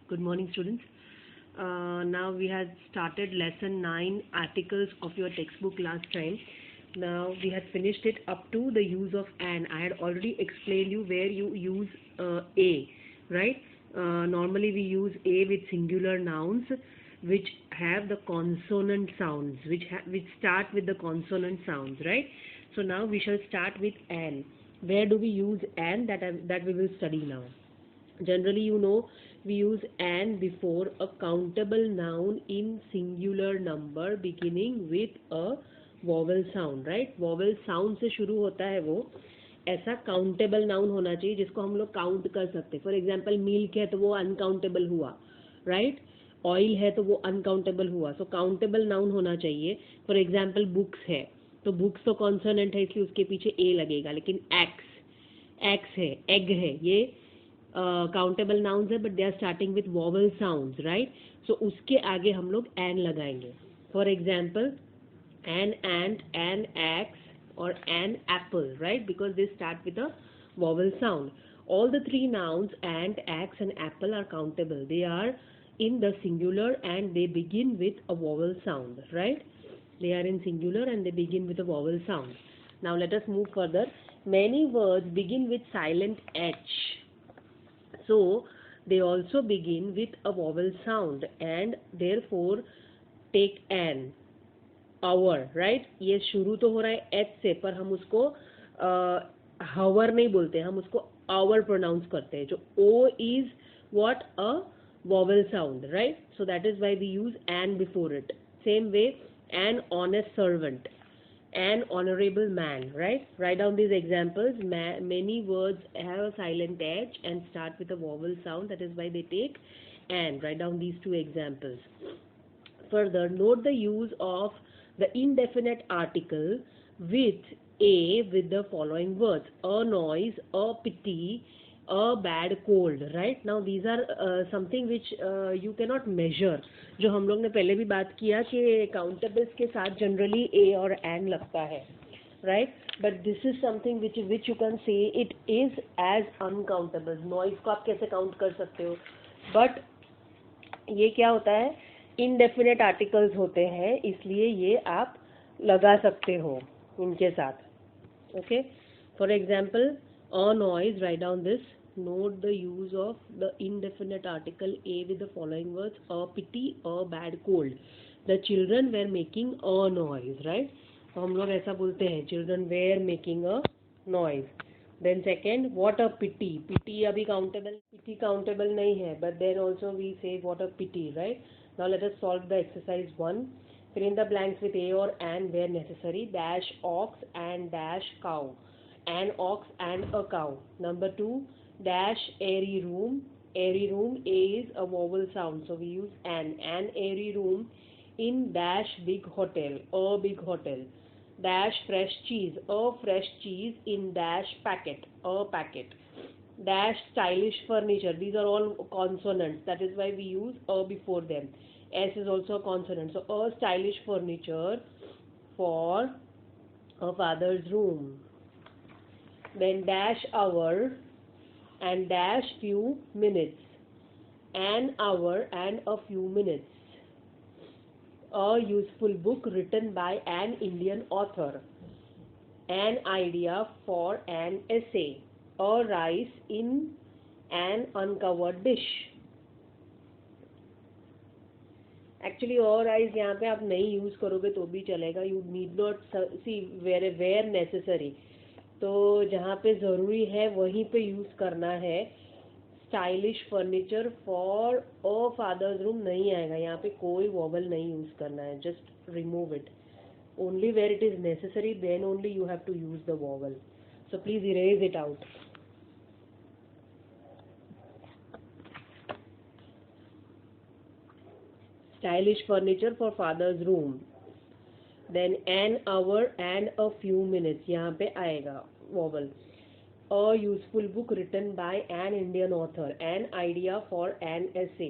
Good morning, students. Now we had started lesson 9 articles of your textbook last time. Now we had finished it up to the use of an. I had already explained you where you use a, right? Normally we use a with singular nouns which have the consonant sounds, which start with the consonant sounds, right? So now we shall start with an. Where do we use an? That we will study now. Generally, we use an before a countable noun in singular number beginning with a vowel sound, right? Vowel sound से शुरू होता है वो. ऐसा countable noun होना चाहिए जिसको हम लोग काउंट कर सकते. फॉर एग्जाम्पल मिल्क है तो वो अनकाउंटेबल हुआ, राइट? ऑयल है तो वो अनकाउंटेबल हुआ. सो काउंटेबल नाउन होना चाहिए. फॉर एग्जाम्पल बुक्स है तो बुक्स तो कॉन्सोनेंट है इसलिए उसके पीछे ए लगेगा. लेकिन एक्स है, एग है, ये काउंटेबल नाउन्स है but they are starting with vowel sounds, right? So उसके आगे हम लोग एन लगाएंगे. For example an ant, an axe और an apple, right? Because they start with a vowel sound. All the three nouns ant, axe and apple are countable. They are in the singular and they begin with a vowel sound, right? They are in singular and they begin with a vowel sound. Now let us move further. Many words begin with silent H. So they also begin with a vowel sound and therefore take an. Our, right? ये शुरू तो हो रहा है H से पर हम उसको हवर नहीं बोलते, हम उसको आवर प्रोनाउंस करते हैं. जो O is what a vowel sound, right? So that is why we use an before it. Same way an honest servant, an honorable man, right? Write down these examples. Many words have a silent H and start with a vowel sound. That is why they take an. Write down these two examples. Further, note the use of the indefinite article with a with the following words: a noise, a pity, a bad cold, right? Now these are something which you cannot measure. जो हम लोग ने पहले भी बात किया कि countables के साथ जनरली ए और एन लगता है, right? But this is something which you can say it is as uncountable. Noise को आप कैसे काउंट कर सकते हो? बट ये क्या होता है, इनडेफिनेट आर्टिकल्स होते हैं, इसलिए ये आप लगा सकते हो इनके साथ. Okay, for example a noise, write down this. Note the use of the indefinite article a with the following words: a pity, a bad cold. The children were making a noise, right? तो हम लोग ऐसा बोलते हैं, children were making a noise. Then second, what a pity. Pity अभी pity countable नहीं है, but then also we say what a pity, right? Now let us solve the exercise 1. Fill in the blanks with a or an where necessary. Dash ox and dash cow. An ox and a cow. Number 2, dash airy room. Airy room, A is a vowel sound, so we use an. An airy room in dash big hotel. A big hotel. Dash fresh cheese. A fresh cheese in dash packet. A packet. Dash stylish furniture. These are all consonants. That is why we use a before them. S is also a consonant. So a stylish furniture for a father's room. Then dash hour and dash few minutes. An hour and a few minutes. A useful book written by an Indian author. An idea for an essay. A rice in an uncovered dish. Actually और rice यहाँ पे आप नहीं use करोगे तो भी चलेगा. You need not see where necessary. तो जहाँ पे ज़रूरी है वहीं पे यूज़ करना है. Stylish furniture for a father's room नहीं आएगा, यहाँ पे कोई वॉवल नहीं यूज़ करना है. Just remove it. Only where it is necessary then only you have to use the vowel. So please erase it out. Stylish furniture for father's room. Then an hour and a few minutes. यहाँ पे आएगा vowel. A useful book written by an Indian author. An idea for an essay.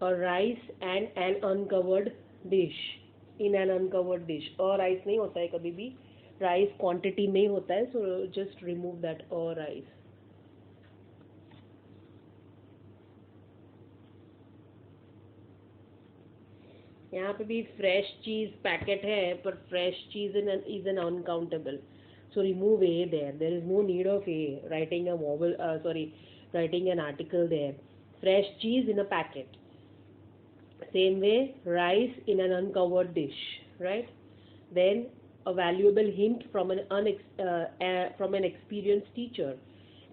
A rice and an uncovered dish. In an uncovered dish. A rice नहीं होता है कभी भी. Rice quantity में होता है. So just remove that a rice. यहाँ पे भी फ्रेश चीज पैकेट है, पर फ्रेश चीज is an uncountable, so remove a there. There is no need of a writing a vowel, writing an article there. Fresh cheese in a packet. Same way, rice in an uncovered dish, right? Then a valuable hint from from an experienced teacher.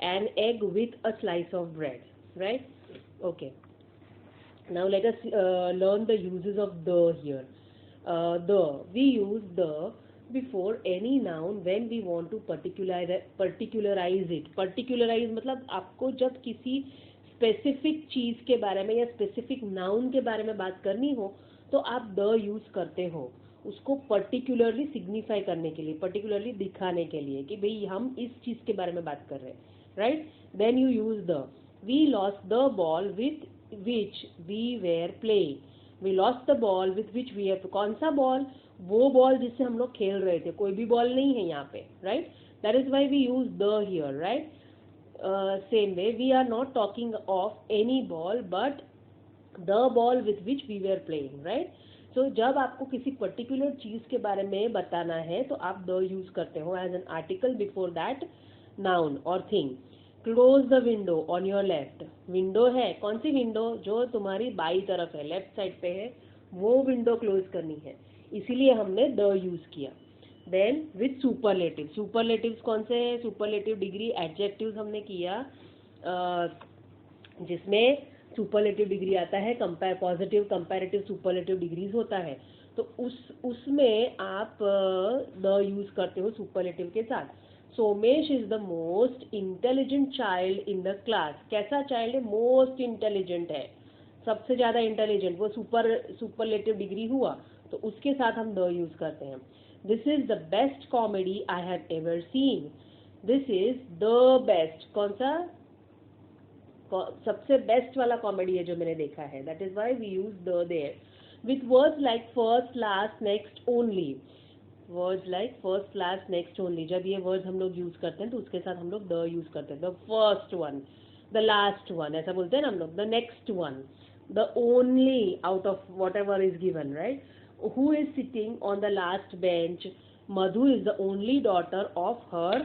An egg with a slice of bread, right? Okay. Now let us learn the uses of the here. We use the before any noun when we want to particularize it. Particularize मतलब आपको जब किसी specific चीज के बारे में या specific noun के बारे में बात करनी हो तो आप द यूज करते हो उसको पर्टिकुलरली सिग्निफाई करने के लिए, पर्टिकुलरली दिखाने के लिए कि भाई हम इस चीज के बारे में बात कर रहे हैं, right? Then you use the. We lost the ball with which we were playing. We lost the ball with which we have. कौन सा बॉल? वो बॉल जिससे हम लोग खेल रहे थे, कोई भी बॉल नहीं है यहाँ पे, right? That is why we use the here, right? Same way, we are not talking of any ball but the ball with which we were playing, right? So जब आपको किसी पर्टिकुलर चीज के बारे में बताना है तो आप the यूज करते हो as an article before that noun और thing. Close the window on your left. Window है, कौन सी विंडो? जो तुम्हारी बाई तरफ है, लेफ्ट साइड पे है, वो विंडो क्लोज करनी है, इसीलिए हमने द यूज किया. Then with superlative. सुपरलेटिव्स कौन से हैं? सुपरलेटिव डिग्री एडजेक्टिव्स हमने किया जिसमें सुपरलेटिव डिग्री आता है पॉजिटिव कंपैरेटिव सुपरलेटिव डिग्रीज होता है, तो उसमें आप द यूज करते हो सुपरलेटिव के साथ. Somesh is the most intelligent child in the class. कैसा चाइल्ड है? मोस्ट इंटेलिजेंट है, सबसे ज्यादा इंटेलिजेंट, वो सुपरलेटिव डिग्री हुआ, तो उसके साथ हम द यूज करते हैं. This is the best comedy I have ever seen. This is the best. कौन सा? सबसे बेस्ट वाला कॉमेडी है जो मैंने देखा है. That is why we use the there. With words like first, last, next, only. Words like first, last, next, only. जब ये words हम लोग यूज करते हैं तो उसके साथ हम लोग the यूज करते हैं. The first one, the last one, ऐसा बोलते हैं ना हम लोग. The next one, the only out of whatever is given, right? Who is sitting on the last bench? Madhu is the only daughter of her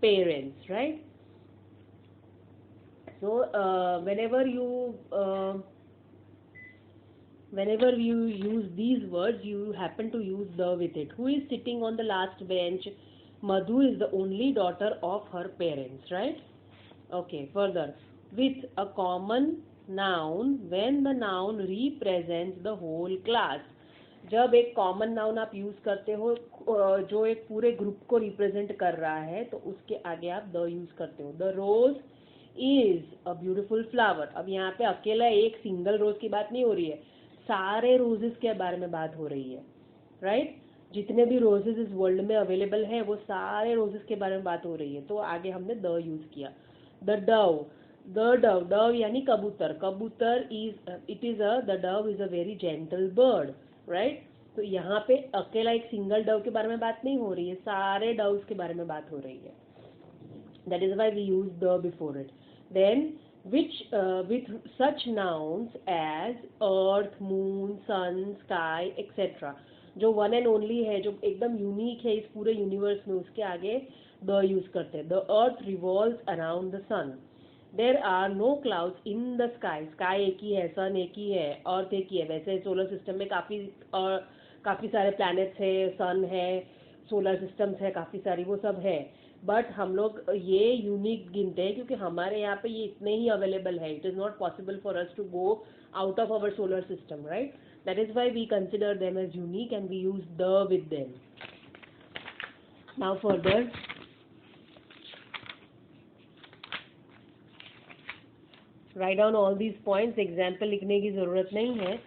parents, right? So whenever you use these words, you happen to use the with it. Who is sitting on the last bench? Madhu is the only daughter of her parents, right? Okay, further. With a common noun when the noun represents the whole class. जब एक common noun आप use करते हो जो एक पूरे group को represent कर रहा है तो उसके आगे आप द यूज करते हो. The rose is a beautiful flower. अब यहाँ पे अकेला एक सिंगल रोज की बात नहीं हो रही है, सारे रोजेस के बारे में बात हो रही है, राइट? जितने भी रोजेस इस वर्ल्ड में अवेलेबल है वो सारे रोजेस के बारे में बात हो रही है, तो आगे हमने द यूज किया. The Dove. डव यानी कबूतर. कबूतर the Dove is a very gentle bird, right? तो यहाँ पे अकेला एक सिंगल डव के बारे में बात नहीं हो रही है, सारे डव्स के बारे में बात हो रही है. That is why we use the before it. Then with such nouns as earth, moon, sun, sky etcetera. जो वन एंड ओनली है, जो एकदम यूनिक है इस पूरे यूनिवर्स में, उसके आगे द यूज करते हैं. The earth revolves around the sun. There are no clouds in the sky. Sky एक ही है, सन एक ही है, अर्थ एक ही है. वैसे सोलर सिस्टम में काफ़ी सारे प्लैनेट्स है, सन है, सोलर सिस्टम्स है काफ़ी सारी, वो सब है, बट हम लोग ये यूनिक गिनते हैं क्योंकि हमारे यहाँ पे ये इतने ही अवेलेबल है. It is not possible for us to go out of our solar system, right? That is why we consider them as unique and we use the with them. Now further, write down all these points. Example लिखने की ज़रूरत नहीं है,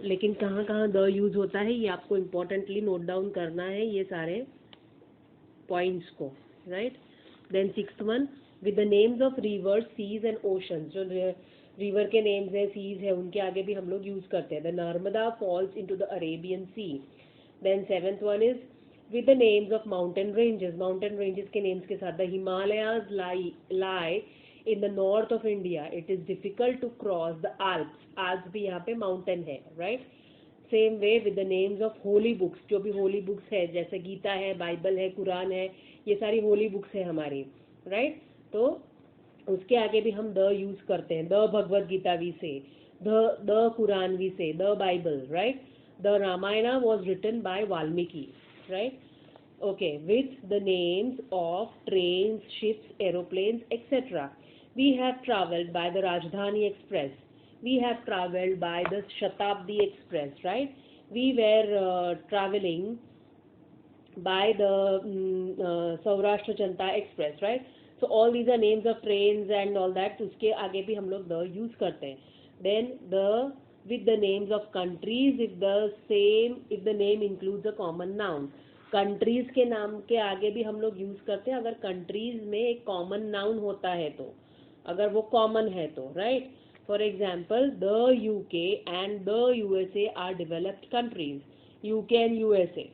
लेकिन कहाँ कहाँ the use होता है ये आपको इम्पोर्टेंटली नोट डाउन करना है, ये सारे पॉइंट्स को, right? Then sixth one, with the names of rivers, seas and oceans. जो रिवर के नेम्स हैं, सीज है, उनके आगे भी हम लोग यूज़ करते हैं. The Narmada falls into the Arabian sea. Then seventh one is with the names of mountain ranges. Mountain ranges के नेम्स के साथ. The Himalayas lie in the north of India. It is difficult to cross the Alps. Alps भी यहाँ पे mountain है, right? Same way with the names of holy books, जो भी holy books है, जैसे गीता है, बाइबल है, कुरान है, ये सारी होली बुक्स है हमारी, राइट। तो उसके आगे भी हम द यूज करते हैं। The Bhagavad Gita we say, the Quran we say, the Bible, right. The Ramayana was written by Valmiki, right. Okay, with the names of trains, ships, aeroplanes, etc. We have travelled by the Rajdhani Express. We have travelled by the Shatabdi Express, right? We were travelling by the Saurashtra Janta Express, right? So all these are names of trains and all that. उसके आगे भी हम लोग the use करते हैं. Then the with the names of countries, if the name includes a common noun. Countries के नाम के आगे भी हम लोग यूज करते हैं अगर कंट्रीज में एक कॉमन नाउन होता है तो, अगर वो कॉमन है तो, right. For example the UK and the USA are developed countries. UK and USA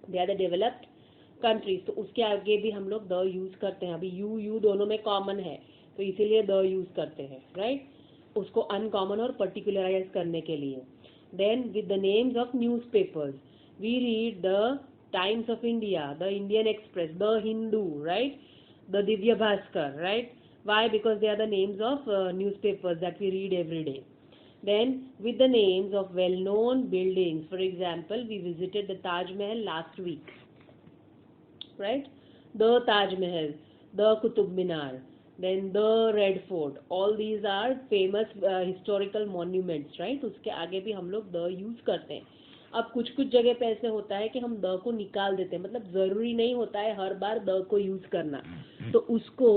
they are the developed countries, तो उसके आगे भी हम लोग द यूज करते हैं। अभी यू दोनों में कॉमन है तो इसीलिए द यूज करते हैं, राइट, उसको अनकॉमन और पर्टिकुलराइज करने के लिए। Then with the names of newspapers, we read the Times of India, the Indian Express, the Hindu, right, the Divya Bhaskar, right. Why? Because they are the names of newspapers that we read every day. Then with the names of well-known buildings, for example, we visited the Taj Mahal last week, right, the Taj Mahal, the Qutub Minar, then the Red Fort, all these are famous historical monuments, right. उसके आगे भी हम लोग the use करते हैं। अब कुछ कुछ जगह पे ऐसे होता है कि हम द को निकाल देते हैं, मतलब जरूरी नहीं होता है हर बार द को यूज करना, तो उसको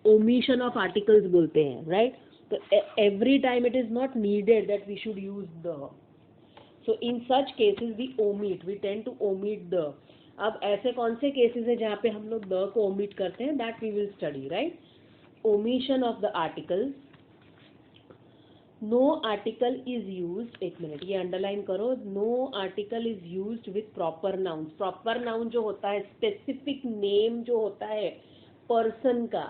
ओमिशन ऑफ आर्टिकल्स बोलते हैं, राइट। तो every time it is not needed that we should use the, so in such cases we tend to omit the. अब ऐसे कौन से केसेस है जहाँ पे हम लोग द को ओमिट करते हैं, that we will study, right. Omission of the article, no article is used, एक मिनट ये अंडरलाइन करो, no article is used with proper noun. Proper noun जो होता है, स्पेसिफिक नेम जो होता है पर्सन का,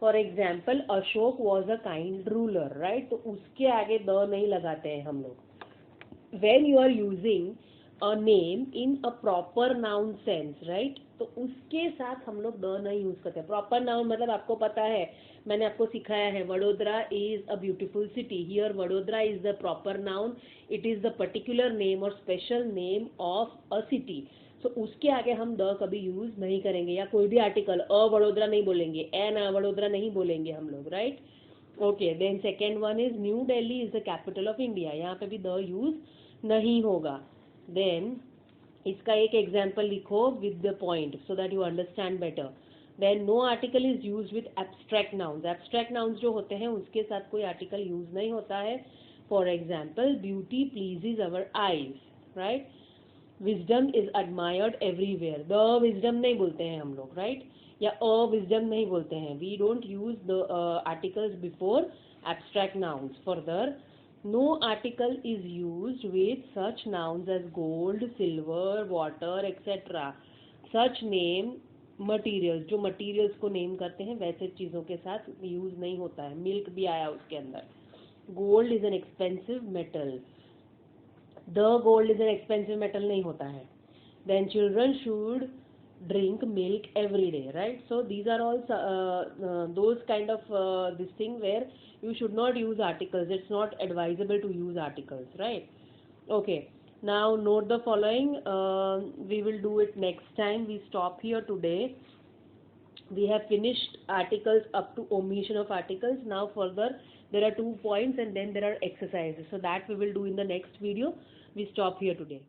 for example Ashoka was a kind ruler, right, तो उसके आगे द नहीं लगाते हैं हम लोग। When you are using a name in a proper noun sense, right, तो उसके साथ हम लोग द नहीं यूज करते। प्रॉपर नाउन मतलब आपको पता है, मैंने आपको सिखाया है, Vadodara is a beautiful city. Here Vadodara is the proper noun, it is the particular name और special name of a city. So उसके आगे हम द कभी यूज नहीं करेंगे, या कोई भी आर्टिकल अ वडोदरा नहीं बोलेंगे, एन वडोदरा नहीं बोलेंगे हम लोग, right. Okay, then second one is New Delhi is the capital of India, यहाँ पे भी द यूज नहीं होगा। देन इसका एक एग्जाम्पल लिखो with the point so that you understand better. Then no article is use with abstract nouns. Abstract nouns जो होते हैं उसके साथ कोई आर्टिकल यूज नहीं होता है। For example beauty pleases our eyes, right, wisdom is admired everywhere, the wisdom नहीं बोलते हैं हम लोग, राइट, या अ विजडम नहीं बोलते हैं। We don't use the articles before abstract nouns. Further, no article is used with such nouns as gold, silver, water, etc. Such name materials, जो materials को नेम करते हैं वैसे चीज़ों के साथ यूज नहीं होता है। मिल्क भी आया उसके अंदर। Gold is an expensive metal, the gold is an expensive metal नहीं होता है। Then children should drink milk every day, right? So these are all those kind of this thing where you should not use articles. It's not advisable to use articles, right? Okay, now note the following. We will do it next time. We stop here today. We have finished articles up to omission of articles. Now further there are 2 points and then there are exercises, so that we will do in the next video. We stop here today.